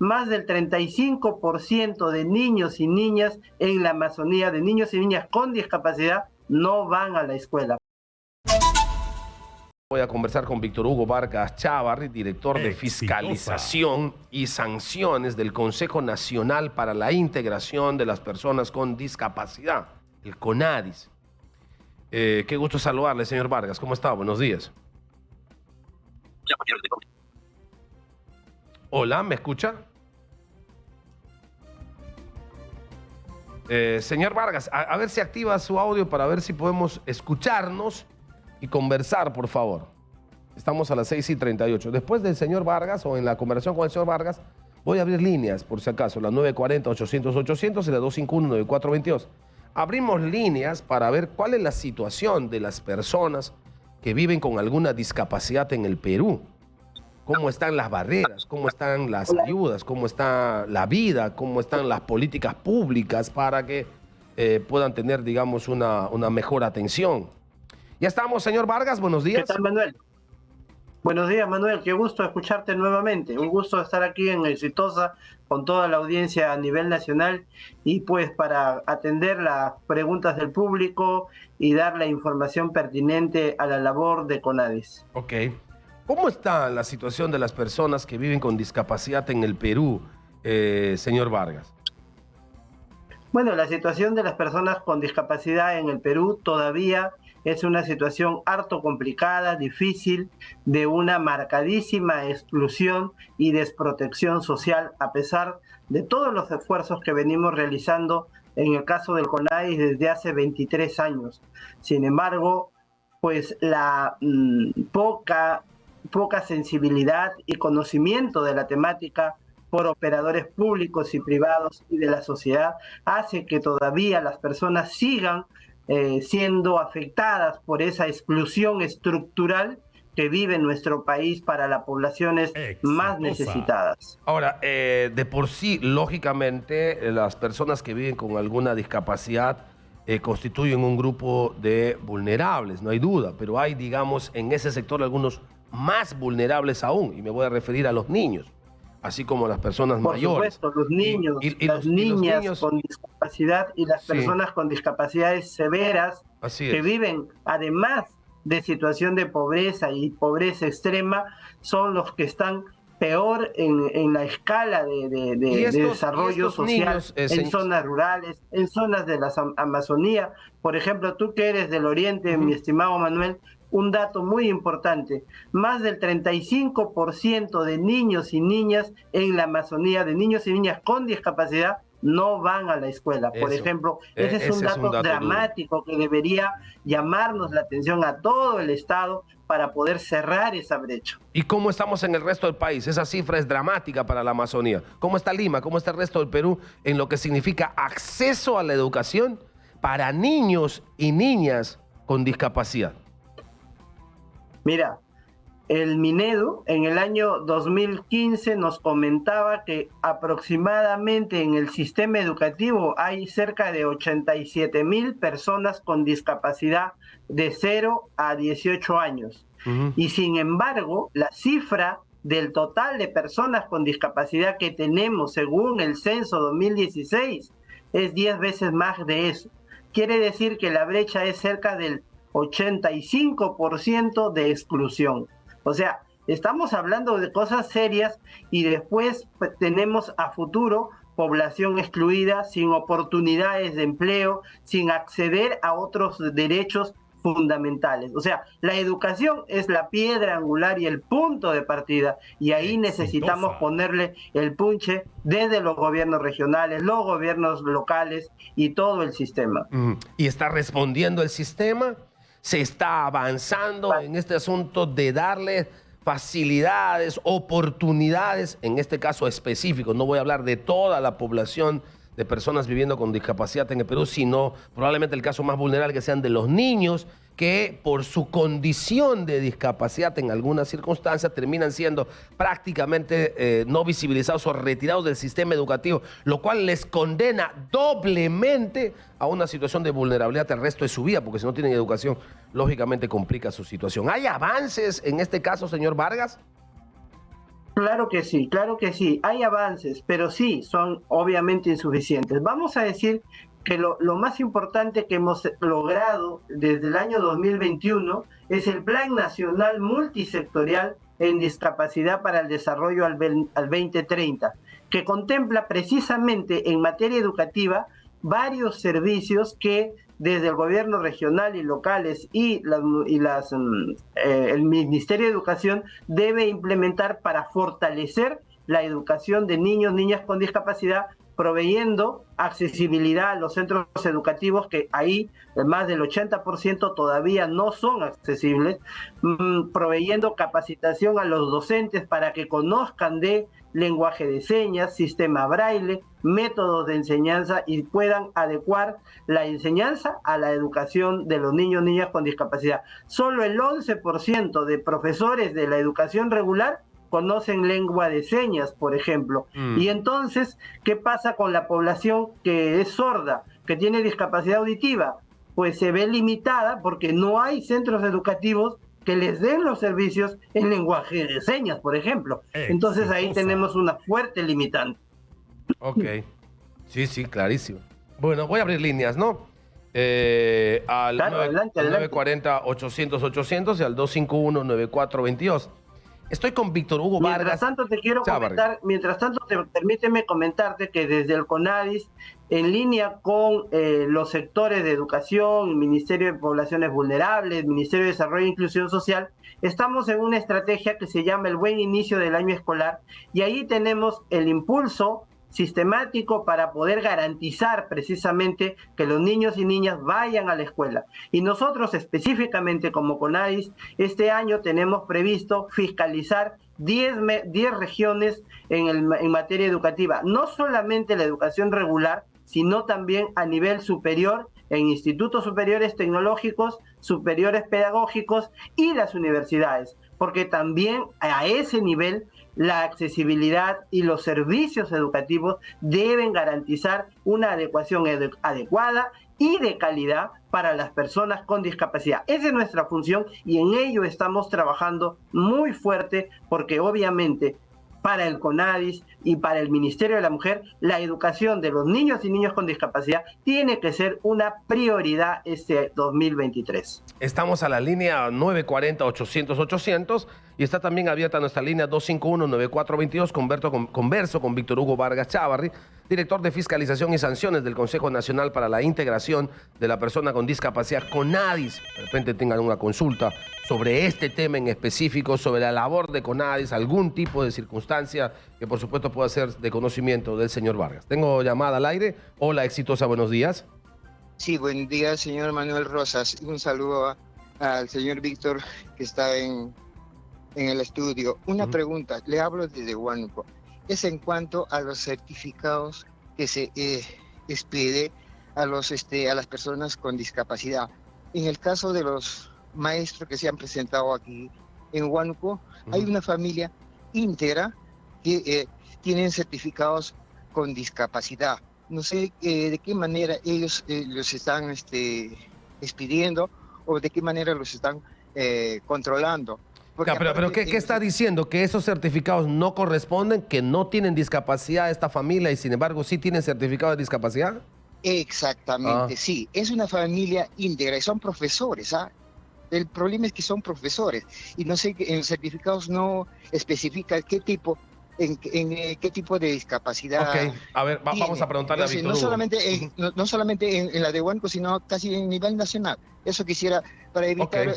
más del 35% de niños y niñas en la Amazonía, de niños y niñas con discapacidad, no van a la escuela. Voy a conversar con Víctor Hugo Vargas Chávarri, director de Fiscalización y Sanciones del Consejo Nacional para la Integración de las Personas con Discapacidad, el CONADIS. Qué gusto saludarle, señor Vargas. ¿Cómo está? Buenos días. Hola, ¿me escucha? Señor Vargas, a ver si activa su audio para ver si podemos escucharnos y conversar, por favor. Estamos a las 6:38. Después del señor Vargas, o en la conversación con el señor Vargas, voy a abrir líneas, por si acaso, las 940-800-800 y la 251-9422. Abrimos líneas para ver cuál es la situación de las personas que viven con alguna discapacidad en el Perú. Cómo están las barreras, cómo están las ayudas, cómo está la vida, cómo están las políticas públicas para que puedan tener, digamos, una mejor atención. Ya estamos, señor Vargas, buenos días. ¿Qué tal, Manuel? Buenos días, Manuel, qué gusto escucharte nuevamente. Un gusto estar aquí en Exitosa con toda la audiencia a nivel nacional y pues para atender las preguntas del público y dar la información pertinente a la labor de CONADIS. Ok. ¿Cómo está la situación de las personas que viven con discapacidad en el Perú, señor Vargas? Bueno, la situación de las personas con discapacidad en el Perú todavía es una situación harto complicada, difícil, de una marcadísima exclusión y desprotección social, a pesar de todos los esfuerzos que venimos realizando en el caso del CONADIS desde hace 23 años. Sin embargo, pues la poca sensibilidad y conocimiento de la temática por operadores públicos y privados y de la sociedad hace que todavía las personas sigan siendo afectadas por esa exclusión estructural que vive en nuestro país para las poblaciones más necesitadas. Ahora, de por sí, lógicamente, las personas que viven con alguna discapacidad constituyen un grupo de vulnerables, no hay duda, pero hay, digamos, en ese sector algunos más vulnerables aún, y me voy a referir a los niños, así como a las personas mayores. Por supuesto, los niños, las niñas con discapacidad y las personas con discapacidades severas que viven, además de situación de pobreza y pobreza extrema, son los que están peor en la escala de desarrollo social en zonas rurales, en zonas de la Amazonía. Por ejemplo, tú que eres del Oriente, mi estimado Manuel, un dato muy importante, más del 35% de niños y niñas en la Amazonía, de niños y niñas con discapacidad, no van a la escuela. Por ejemplo, ese es un dato dramático que debería llamarnos la atención a todo el Estado para poder cerrar esa brecha. ¿Y cómo estamos en el resto del país? Esa cifra es dramática para la Amazonía. ¿Cómo está Lima? ¿Cómo está el resto del Perú en lo que significa acceso a la educación para niños y niñas con discapacidad? Mira, el Minedu en el año 2015 nos comentaba que aproximadamente en el sistema educativo hay cerca de 87,000 personas con discapacidad de 0 a 18 años. Y sin embargo, la cifra del total de personas con discapacidad que tenemos según el censo 2016 es 10 veces más de eso. Quiere decir que la brecha es cerca del 85% de exclusión. O sea, estamos hablando de cosas serias y después pues, tenemos a futuro población excluida, sin oportunidades de empleo, sin acceder a otros derechos fundamentales. O sea, la educación es la piedra angular y el punto de partida, y ahí necesitamos ponerle el punche desde los gobiernos regionales, los gobiernos locales y todo el sistema. ¿Y está respondiendo el sistema? ¿Se está avanzando en este asunto de darle facilidades, oportunidades, en este caso específico? No voy a hablar de toda la población de personas viviendo con discapacidad en el Perú, sino probablemente el caso más vulnerable, que sean de los niños, que por su condición de discapacidad en algunas circunstancias terminan siendo prácticamente no visibilizados o retirados del sistema educativo, lo cual les condena doblemente a una situación de vulnerabilidad el resto de su vida, porque si no tienen educación, lógicamente complica su situación. ¿Hay avances en este caso, señor Vargas? claro que sí. Hay avances, pero sí, son obviamente insuficientes. Vamos a decir que lo más importante que hemos logrado desde el año 2021 es el Plan Nacional Multisectorial en Discapacidad para el Desarrollo al 2030, que contempla precisamente en materia educativa varios servicios que desde el gobierno regional y locales y el Ministerio de Educación debe implementar para fortalecer la educación de niños, niñas con discapacidad, proveyendo accesibilidad a los centros educativos, que ahí más del 80% todavía no son accesibles, proveyendo capacitación a los docentes para que conozcan de lenguaje de señas, sistema braille, métodos de enseñanza y puedan adecuar la enseñanza a la educación de los niños, niñas con discapacidad. Solo el 11% de profesores de la educación regular conocen lengua de señas, por ejemplo. Y entonces, ¿qué pasa con la población que es sorda, que tiene discapacidad auditiva? Pues se ve limitada porque no hay centros educativos que les den los servicios en lenguaje de señas, por ejemplo. Entonces ahí tenemos una fuerte limitante. Ok. Sí, clarísimo. Bueno, voy a abrir líneas, ¿no? Al Claro, adelante. 940-800-800 y al 251-9422. Estoy con Víctor Hugo Vargas. Mientras tanto, permíteme comentarte que desde el CONADIS, en línea con los sectores de educación, Ministerio de Poblaciones Vulnerables, Ministerio de Desarrollo e Inclusión Social, estamos en una estrategia que se llama el Buen Inicio del Año Escolar, y ahí tenemos el impulso sistemático para poder garantizar precisamente que los niños y niñas vayan a la escuela. Y nosotros específicamente como CONADIS, este año tenemos previsto fiscalizar 10 regiones en materia educativa, no solamente la educación regular, sino también a nivel superior, en institutos superiores tecnológicos, superiores pedagógicos y las universidades, porque también a ese nivel la accesibilidad y los servicios educativos deben garantizar una adecuación adecuada y de calidad para las personas con discapacidad. Esa es nuestra función y en ello estamos trabajando muy fuerte, porque obviamente para el CONADIS y para el Ministerio de la Mujer, la educación de los niños y niñas con discapacidad tiene que ser una prioridad este 2023. Estamos a la línea 940-800-800 y está también abierta nuestra línea 251-9422. Converso con Víctor Hugo Vargas Chávarri, director de Fiscalización y Sanciones del Consejo Nacional para la Integración de la Persona con Discapacidad, CONADIS. De repente tengan una consulta sobre este tema en específico, sobre la labor de CONADIS, algún tipo de circunstancia que por supuesto pueda ser de conocimiento del señor Vargas. Tengo llamada al aire. Hola, exitosa, buenos días. Sí, buen día, señor Manuel Rosas. Un saludo al señor Víctor, que está en el estudio. Una pregunta, le hablo desde Huánuco. Es en cuanto a los certificados que se expide a las personas con discapacidad. En el caso de los maestros que se han presentado aquí en Huánuco, hay una familia íntegra que tienen certificados con discapacidad. No sé de qué manera ellos los están expidiendo o de qué manera los están controlando. Pero ¿qué está diciendo? ¿Que esos certificados no corresponden? ¿Que no tienen discapacidad esta familia y sin embargo sí tienen certificado de discapacidad? Exactamente, sí. Es una familia íntegra y son profesores, ¿ah? El problema es que son profesores y no sé, en los certificados no especifica qué tipo de discapacidad. Ok, a ver, vamos a preguntarle a Víctor Hugo. No solamente en la de Huánuco, sino casi en nivel nacional. Eso quisiera para evitar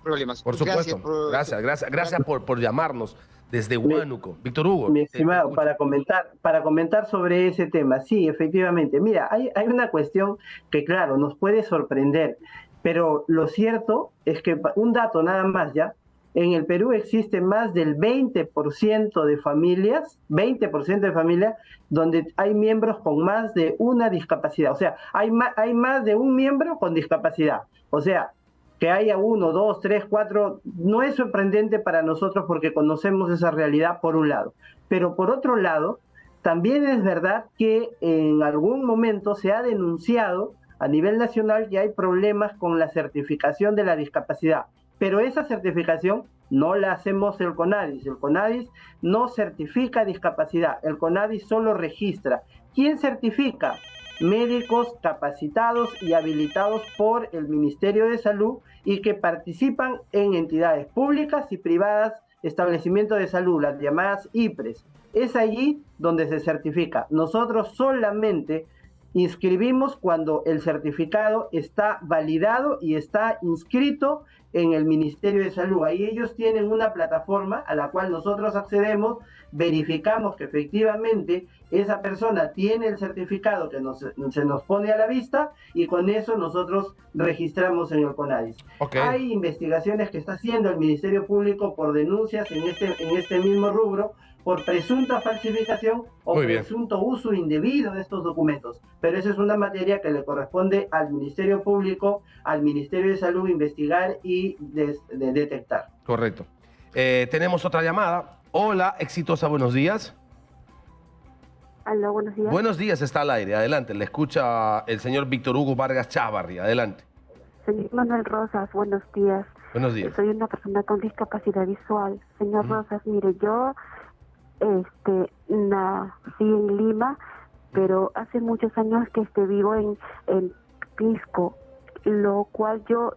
problemas. Por supuesto. Gracias por llamarnos desde Huánuco. Víctor Hugo. Mi estimado, para comentar sobre ese tema. Sí, efectivamente. Mira, hay una cuestión que, claro, nos puede sorprender, pero lo cierto es que, un dato nada más ya, en el Perú existe más del 20% de familias, donde hay miembros con más de una discapacidad. O sea, hay más de un miembro con discapacidad. O sea, que haya 1, 2, 3, 4, no es sorprendente para nosotros porque conocemos esa realidad por un lado. Pero por otro lado, también es verdad que en algún momento se ha denunciado a nivel nacional que hay problemas con la certificación de la discapacidad. Pero esa certificación no la hacemos el CONADIS. El CONADIS no certifica discapacidad, el CONADIS solo registra. ¿Quién certifica? Médicos capacitados y habilitados por el Ministerio de Salud y que participan en entidades públicas y privadas, establecimientos de salud, las llamadas IPRES. Es allí donde se certifica. Nosotros solamente inscribimos cuando el certificado está validado y está inscrito en el Ministerio de Salud. Ahí ellos tienen una plataforma a la cual nosotros accedemos, verificamos que efectivamente esa persona tiene el certificado que se nos pone a la vista y con eso nosotros registramos en el CONADIS. Okay. Hay investigaciones que está haciendo el Ministerio Público por denuncias en este mismo rubro, por presunta falsificación o presunto uso indebido de estos documentos. Pero esa es una materia que le corresponde al Ministerio Público, al Ministerio de Salud investigar y detectar. Correcto. Tenemos otra llamada. Hola, exitosa, buenos días. Aló, buenos días. Buenos días, está al aire. Adelante, le escucha el señor Víctor Hugo Vargas Chávarri. Adelante. Señor Manuel Rosas, buenos días. Buenos días. Soy una persona con discapacidad visual. Señor Rosas, mire, yo nací en Lima, pero hace muchos años que vivo en Pisco, lo cual yo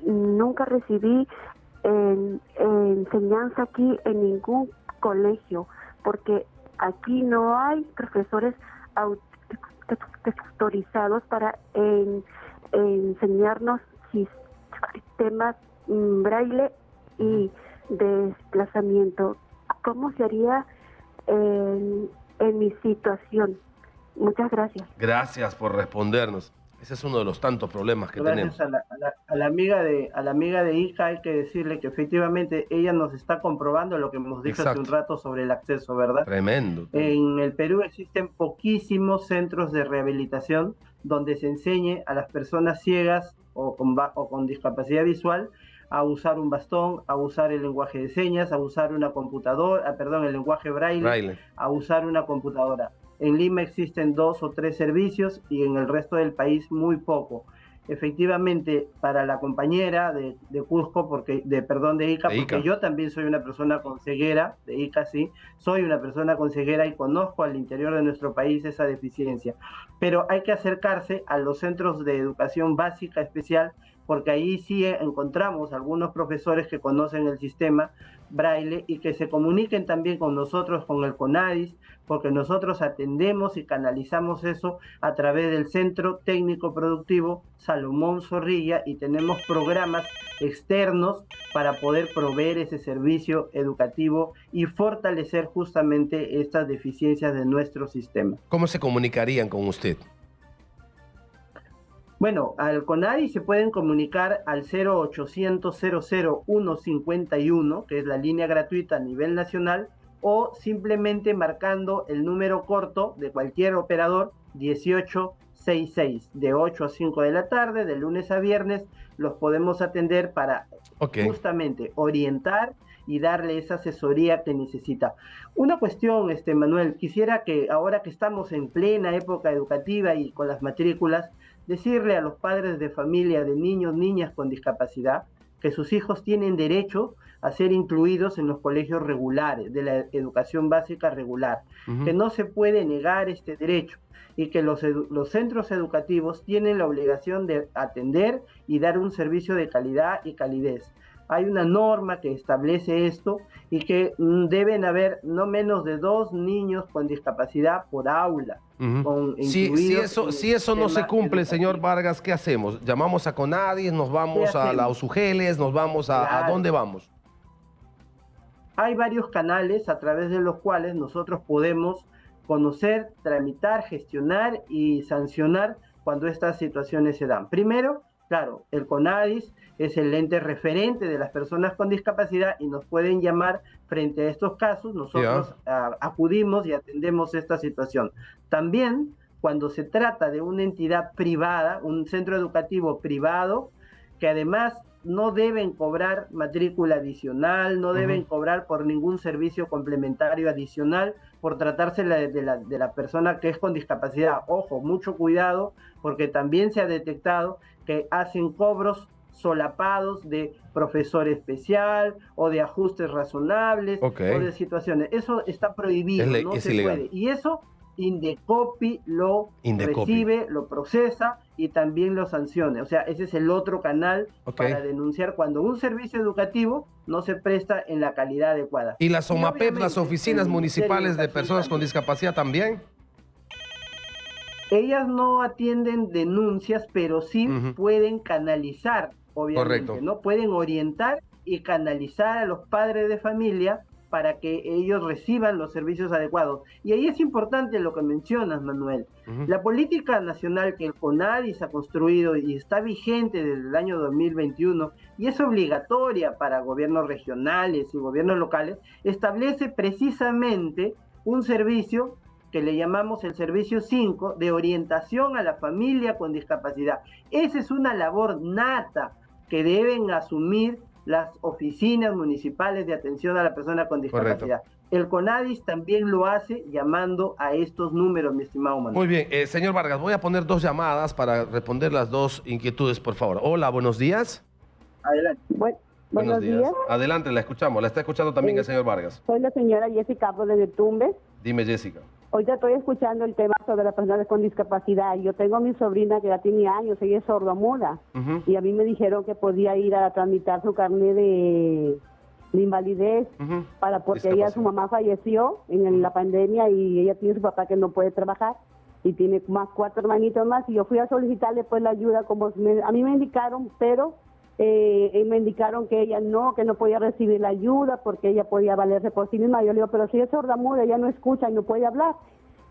nunca recibí enseñanza aquí en ningún colegio, porque aquí no hay profesores autorizados para enseñarnos sistemas braille y desplazamiento. ¿Cómo sería en mi situación? Muchas gracias. Gracias por respondernos. Ese es uno de los tantos problemas que tenemos. Gracias a la amiga de ICA, hay que decirle que efectivamente ella nos está comprobando lo que hemos dicho hace un rato sobre el acceso, ¿verdad? Tremendo. En el Perú existen poquísimos centros de rehabilitación donde se enseñe a las personas ciegas o con discapacidad visual a usar un bastón, a usar el lenguaje de señas, a usar una computadora, el lenguaje braille, a usar una computadora. En Lima existen 2 o 3 servicios y en el resto del país muy poco. Efectivamente, para la compañera de Cusco, de ICA, porque yo también soy una persona con ceguera, de ICA sí, soy una persona con ceguera y conozco al interior de nuestro país esa deficiencia. Pero hay que acercarse a los centros de educación básica especial, porque ahí sí encontramos algunos profesores que conocen el sistema braille y que se comuniquen también con nosotros, con el CONADIS, porque nosotros atendemos y canalizamos eso a través del Centro Técnico Productivo Salomón Zorrilla y tenemos programas externos para poder proveer ese servicio educativo y fortalecer justamente estas deficiencias de nuestro sistema. ¿Cómo se comunicarían con usted? Bueno, al CONADIS se pueden comunicar al 0800 00151, que es la línea gratuita a nivel nacional, o simplemente marcando el número corto de cualquier operador 1866, de 8 a 5 de la tarde, de lunes a viernes, los podemos atender para justamente orientar y darle esa asesoría que necesita. Una cuestión, Manuel, quisiera que ahora que estamos en plena época educativa y con las matrículas, decirle a los padres de familia de niños, niñas con discapacidad, que sus hijos tienen derecho a ser incluidos en los colegios regulares, de la educación básica regular, que no se puede negar este derecho y que los centros educativos tienen la obligación de atender y dar un servicio de calidad y calidez. Hay una norma que establece esto y que deben haber no menos de 2 niños con discapacidad por aula. Si eso no se cumple, señor Vargas, ¿qué hacemos? ¿Llamamos a CONADIS, nos vamos a la USUGELES, nos vamos a dónde vamos? Hay varios canales a través de los cuales nosotros podemos conocer, tramitar, gestionar y sancionar cuando estas situaciones se dan. Primero, claro, el CONADIS es el ente referente de las personas con discapacidad y nos pueden llamar frente a estos casos. Nosotros acudimos y atendemos esta situación. También, cuando se trata de una entidad privada, un centro educativo privado, que además no deben cobrar matrícula adicional, no deben cobrar por ningún servicio complementario adicional por tratarse de la persona que es con discapacidad. Ojo, mucho cuidado, porque también se ha detectado que hacen cobros solapados de profesor especial o de ajustes razonables o de situaciones. Eso está prohibido, no se puede. Y eso Indecopi lo recibe, lo procesa y también lo sanciona. O sea, ese es el otro canal para denunciar cuando un servicio educativo no se presta en la calidad adecuada. ¿Y las OMAPEP, las oficinas municipales de personas con discapacidad también? Ellas no atienden denuncias, pero sí pueden canalizar, obviamente. Correcto. ¿No? Pueden orientar y canalizar a los padres de familia para que ellos reciban los servicios adecuados. Y ahí es importante lo que mencionas, Manuel. La política nacional que el CONADIS ha construido y está vigente desde el año 2021 y es obligatoria para gobiernos regionales y gobiernos locales, establece precisamente un servicio que le llamamos el servicio 5 de orientación a la familia con discapacidad. Esa es una labor nata que deben asumir las oficinas municipales de atención a la persona con discapacidad. Correcto. El CONADIS también lo hace llamando a estos números, mi estimado Manuel. Muy bien, señor Vargas, voy a poner 2 llamadas para responder las 2 inquietudes, por favor. Hola, buenos días. Adelante. Buenos días. Adelante, la escuchamos. La está escuchando también el señor Vargas. Soy la señora Jessica de Tumbes. Dime, Jessica. Ahorita estoy escuchando el tema sobre las personas con discapacidad. Yo tengo a mi sobrina que ya tiene años, ella es sordomuda. Y a mí me dijeron que podía ir a tramitar su carnet de invalidez, porque su mamá falleció en la pandemia y ella tiene su papá que no puede trabajar y tiene más 4 hermanitos más. Y yo fui a solicitarle pues la ayuda, a mí me indicaron, pero me indicaron que ella que no podía recibir la ayuda porque ella podía valerse por sí misma. Yo le digo, pero si es sordomuda, ella no escucha y no puede hablar.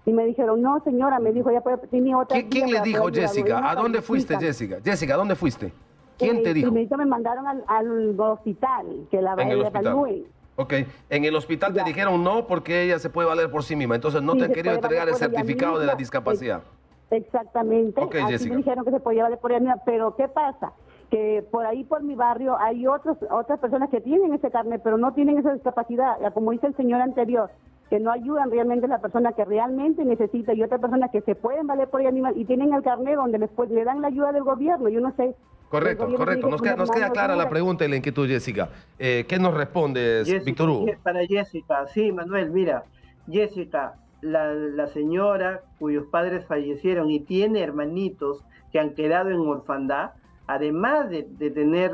Y me dijeron, no señora, me dijo, ella tiene otra. ¿Quién le dijo, Jessica? ¿A dónde fuiste, Jessica? Jessica, ¿a dónde fuiste? ¿Quién te dijo? Y me mandaron al hospital, que la evalúen. Ok, en el hospital te dijeron no porque ella se puede valer por sí misma, entonces no te han querido entregar el certificado de la discapacidad. Exactamente, okay, así Jessica. me dijeron que se podía valer por ella misma, pero ¿qué pasa? Que por ahí, por mi barrio, hay otras personas que tienen ese carnet, pero no tienen esa discapacidad, como dice el señor anterior, que no ayudan realmente a la persona que realmente necesita y otras personas que se pueden valer por ella misma y tienen el carnet donde le dan la ayuda del gobierno, yo no sé. Correcto. Nos queda clara la pregunta y la inquietud, Jessica. ¿Qué nos respondes, Víctor Hugo? Para Jessica, sí, Manuel, mira, Jessica, la señora cuyos padres fallecieron y tiene hermanitos que han quedado en orfandad, además de tener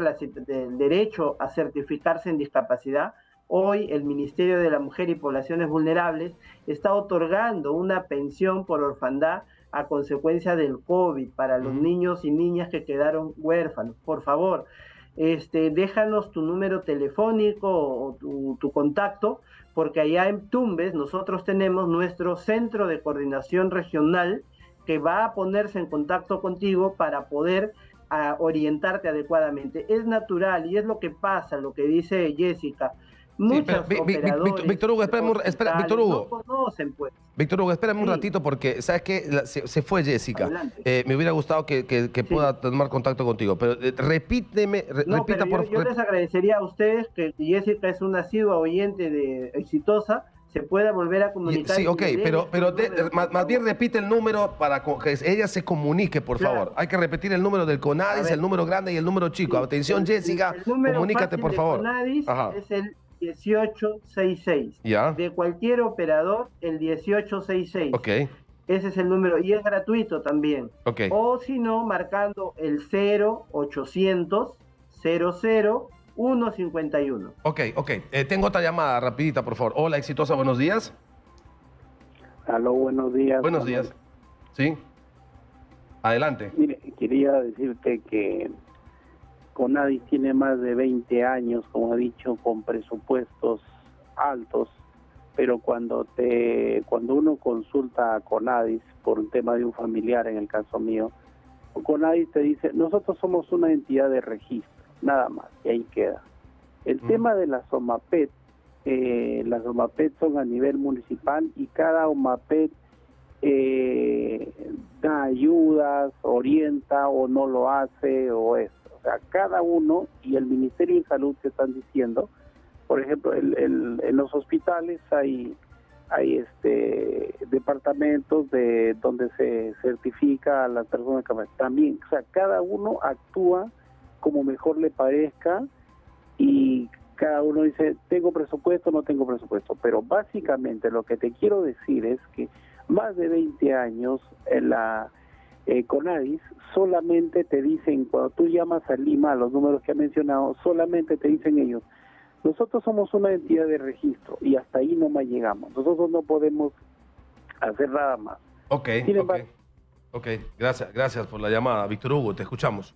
el derecho a certificarse en discapacidad, hoy el Ministerio de la Mujer y Poblaciones Vulnerables está otorgando una pensión por orfandad a consecuencia del COVID para los niños y niñas que quedaron huérfanos. Por favor, déjanos tu número telefónico o tu contacto, porque allá en Tumbes nosotros tenemos nuestro centro de coordinación regional que va a ponerse en contacto contigo para poder orientarte adecuadamente. Es natural y es lo que pasa, lo que dice Jessica. Muchos operadores Víctor Hugo, espera, Víctor Hugo. No conocen, pues. Víctor Hugo, espérame un ratito porque, ¿sabes qué? Se fue Jessica. Me hubiera gustado que pueda tomar contacto contigo, pero repita por favor. Yo les agradecería a ustedes que Jessica es una asidua oyente exitosa, se pueda volver a comunicar. Sí, ok, pero más bien repite el número para que ella se comunique, por favor. Hay que repetir el número del CONADIS, el número grande y el número chico. Atención, Jessica, comunícate, por favor. El CONADIS es el 1866. ¿Ya? De cualquier operador, el 1866. Ok. Ese es el número y es gratuito también. Ok. O si no, marcando el 0800 00 151. Ok. Tengo otra llamada, rapidita, por favor. Hola, exitosa, buenos días. Aló, buenos días. Buenos días. Sí. Adelante. Mire, quería decirte que CONADIS tiene más de 20 años, como he dicho, con presupuestos altos, pero cuando uno consulta a CONADIS por un tema de un familiar, en el caso mío, CONADIS te dice, nosotros somos una entidad de registro, nada más, y ahí queda. El tema de las OMAPET son a nivel municipal y cada OMAPET da ayudas, orienta o no lo hace o esto. O sea, cada uno, y el Ministerio de Salud te están diciendo, por ejemplo, en los hospitales hay departamentos donde se certifica a las personas que también, o sea, cada uno actúa como mejor le parezca, y cada uno dice, tengo presupuesto, no tengo presupuesto. Pero básicamente lo que te quiero decir es que más de 20 años en la CONADIS solamente te dicen, cuando tú llamas a Lima, a los números que ha mencionado, solamente te dicen ellos, nosotros somos una entidad de registro y hasta ahí nomás llegamos. Nosotros no podemos hacer nada más. Ok, ok. Gracias por la llamada. Víctor Hugo, te escuchamos.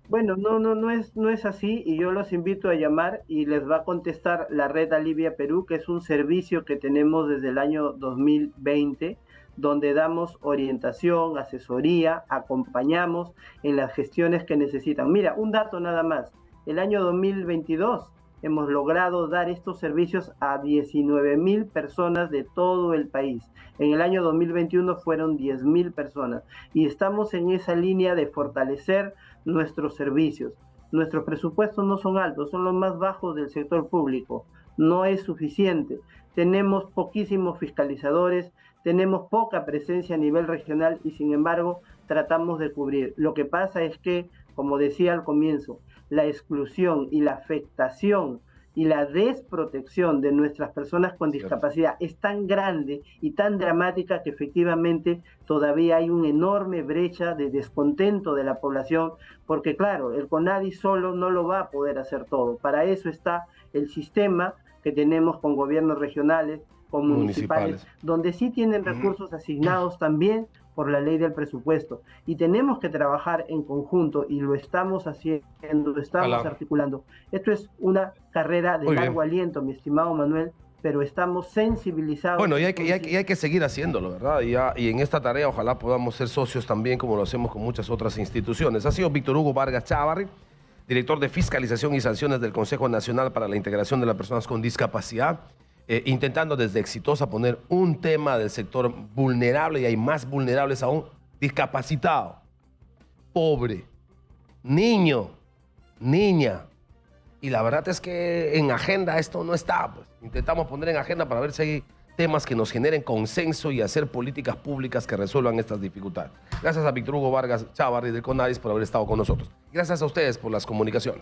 Bueno, no es así, y yo los invito a llamar y les va a contestar la Red Alivia Perú, que es un servicio que tenemos desde el año 2020, donde damos orientación, asesoría, acompañamos en las gestiones que necesitan. Mira, un dato nada más. El año 2022 hemos logrado dar estos servicios a 19,000 personas de todo el país. En el año 2021 fueron 10,000 personas, y estamos en esa línea de fortalecer nuestros servicios. Nuestros presupuestos no son altos, son los más bajos del sector público. No es suficiente. Tenemos poquísimos fiscalizadores, tenemos poca presencia a nivel regional, y sin embargo tratamos de cubrir. Lo que pasa es que, como decía al comienzo, la exclusión y la afectación y la desprotección de nuestras personas con discapacidad es tan grande y tan dramática que efectivamente todavía hay una enorme brecha de descontento de la población, porque claro, el CONADIS solo no lo va a poder hacer todo. Para eso está el sistema que tenemos con gobiernos regionales, con municipales, donde sí tienen recursos asignados también por la ley del presupuesto, y tenemos que trabajar en conjunto, y lo estamos haciendo, lo estamos articulando. Esto es una carrera de largo aliento, mi estimado Manuel, pero estamos sensibilizados. Bueno, y hay que seguir haciéndolo, ¿verdad? Y en esta tarea ojalá podamos ser socios también, como lo hacemos con muchas otras instituciones. Ha sido Víctor Hugo Vargas Chávarri, director de Fiscalización y Sanciones del Consejo Nacional para la Integración de las Personas con Discapacidad, intentando desde Exitosa poner un tema del sector vulnerable, y hay más vulnerables aún: discapacitado, pobre, niño, niña. Y la verdad es que en agenda esto no está. Pues. Intentamos poner en agenda para ver si hay temas que nos generen consenso y hacer políticas públicas que resuelvan estas dificultades. Gracias a Víctor Hugo Vargas Chávarri del CONADIS por haber estado con nosotros. Gracias a ustedes por las comunicaciones.